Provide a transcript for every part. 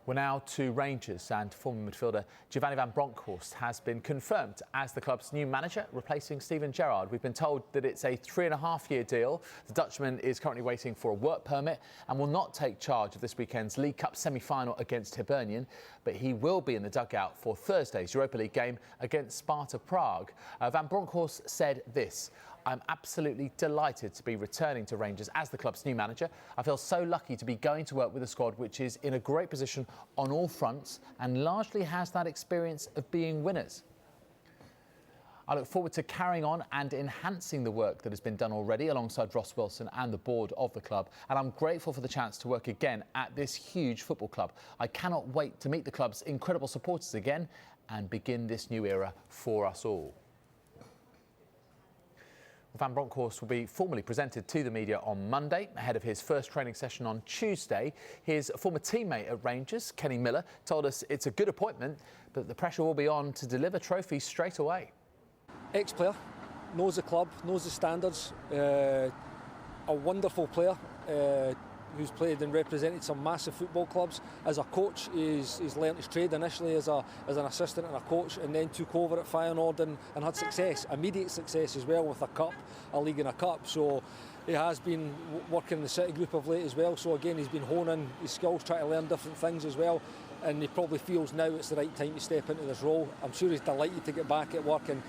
We're now to Rangers, and former midfielder Giovanni van Bronckhorst has been confirmed as the club's new manager, replacing Steven Gerrard. We've been told that it's a 3.5-year deal. The Dutchman is currently waiting for a work permit and will not take charge of this weekend's League Cup semi-final against Hibernian, but he will be in the dugout for Thursday's Europa League game against Sparta Prague. Van Bronckhorst said this: "I'm absolutely delighted to be returning to Rangers as the club's new manager. I feel so lucky to be going to work with a squad which is in a great position on all fronts and largely has that experience of being winners. I look forward to carrying on and enhancing the work that has been done already alongside Ross Wilson and the board of the club, and I'm grateful for the chance to work again at this huge football club. I cannot wait to meet the club's incredible supporters again and begin this new era for us all." Van Bronckhorst will be formally presented to the media on Monday, ahead of his first training session on Tuesday. His former teammate at Rangers, Kenny Millar, told us it's a good appointment, but the pressure will be on to deliver trophies straight away. Ex-player, knows the club, knows the standards, a wonderful player who's played and represented some massive football clubs. As a coach, he's learnt his trade initially as an assistant and a coach, and then took over at Feyenoord and had success, immediate success as well, with a cup, a league and a cup. So he has been working in the City group of late as well. So again, he's been honing his skills, trying to learn different things as well. And he probably feels now it's the right time to step into this role. I'm sure he's delighted to get back at work, and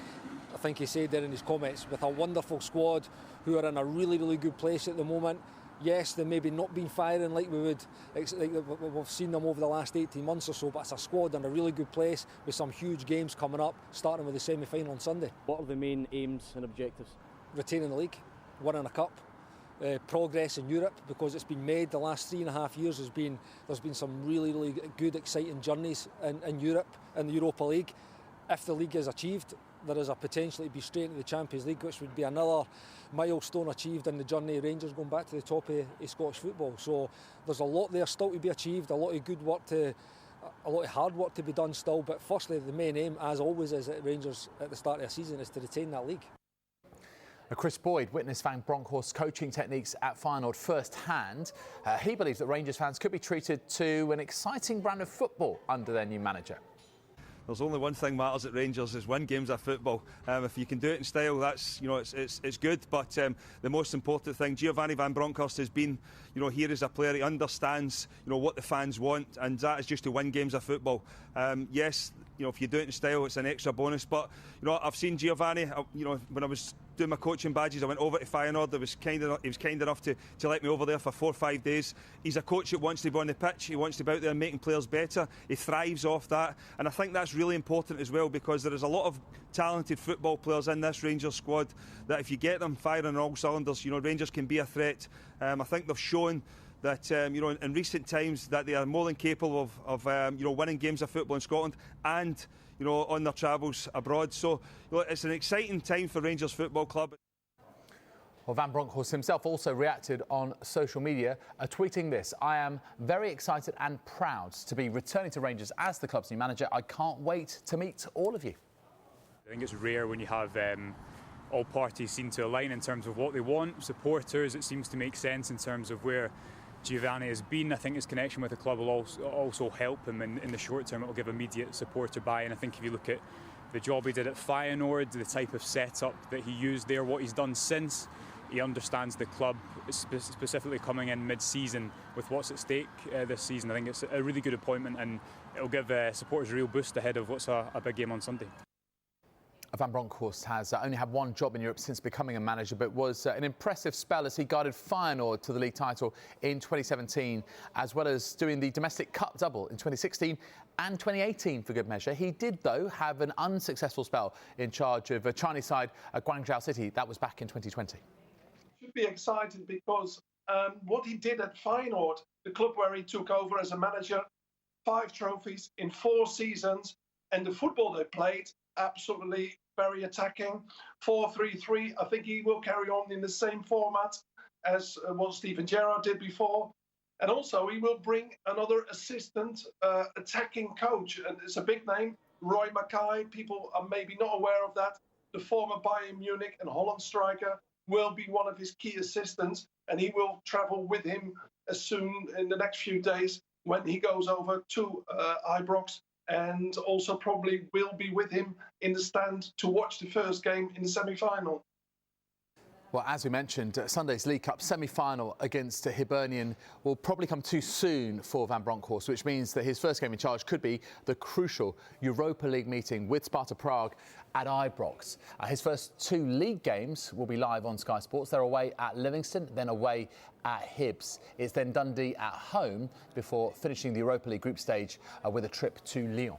I think he said there in his comments, with a wonderful squad who are in a really, really good place at the moment. Yes, they maybe not been firing like we've seen them over the last 18 months or so, but it's a squad in a really good place with some huge games coming up, starting with the semi-final on Sunday. What are the main aims and objectives? Retaining the league, winning a cup, progress in Europe, because it's been made the last 3.5 years. There's been some really, really good, exciting journeys in Europe, in the Europa League. If the league is achieved, there is a potential to be straight into the Champions League, which would be another milestone achieved in the journey of Rangers going back to the top of Scottish football. So there's a lot there still to be achieved, a lot of hard work to be done still. But firstly, the main aim, as always, is at Rangers at the start of the season, is to retain that league. Chris Boyd witnessed Van Bronckhorst's coaching techniques at Feyenoord firsthand. He believes that Rangers fans could be treated to an exciting brand of football under their new manager. There's only one thing matters at Rangers, is win games of football. If you can do it in style, that's, it's good. But the most important thing, Giovanni van Bronckhorst has been, here as a player. He understands, what the fans want, and that is just to win games of football. Yes, if you do it in style, it's an extra bonus. But I've seen Giovanni. When I was doing my coaching badges, I went over to Feyenoord. He was kind enough to let me over there for 4 or 5 days. He's a coach that wants to be on the pitch. He wants to be out there making players better. He thrives off that, and I think that's really important as well, because there is a lot of talented football players in this Rangers squad that, if you get them firing on all cylinders, Rangers can be a threat. I think they've shown that in recent times that they are more than capable of winning games of football in Scotland and on their travels abroad. So it's an exciting time for Rangers Football Club. Well, Van Bronckhorst himself also reacted on social media, tweeting this: "I am very excited and proud to be returning to Rangers as the club's new manager. I can't wait to meet all of you." I think it's rare when you have all parties seem to align in terms of what they want. Supporters, it seems to make sense in terms of where Giovanni has been. I think his connection with the club will also help him in the short term. It will give immediate supporter buy-in. I think if you look at the job he did at Feyenoord, the type of setup that he used there, what he's done since, he understands the club, specifically coming in mid-season with what's at stake this season. I think it's a really good appointment, and it'll give supporters a real boost ahead of what's a big game on Sunday. Van Bronckhorst has only had one job in Europe since becoming a manager, but was an impressive spell as he guided Feyenoord to the league title in 2017, as well as doing the domestic cup double in 2016 and 2018 for good measure. He did, though, have an unsuccessful spell in charge of a Chinese side at Guangzhou City. That was back in 2020. Should be excited because what he did at Feyenoord, the club where he took over as a manager, 5 trophies in 4 seasons, and the football they played, absolutely very attacking. 4-3-3. I think he will carry on in the same format as what Steven Gerrard did before. And also he will bring another assistant attacking coach. And it's a big name, Roy Mackay. People are maybe not aware of that. The former Bayern Munich and Holland striker will be one of his key assistants, and he will travel with him as soon in the next few days when he goes over to Ibrox, and also probably will be with him in the stand to watch the first game in the semi-final. Well, as we mentioned, Sunday's League Cup semi-final against Hibernian will probably come too soon for Van Bronckhorst, which means that his first game in charge could be the crucial Europa League meeting with Sparta Prague at Ibrox. His first 2 league games will be live on Sky Sports. They're away at Livingston, then away at Hibs. It's then Dundee at home before finishing the Europa League group stage with a trip to Lyon.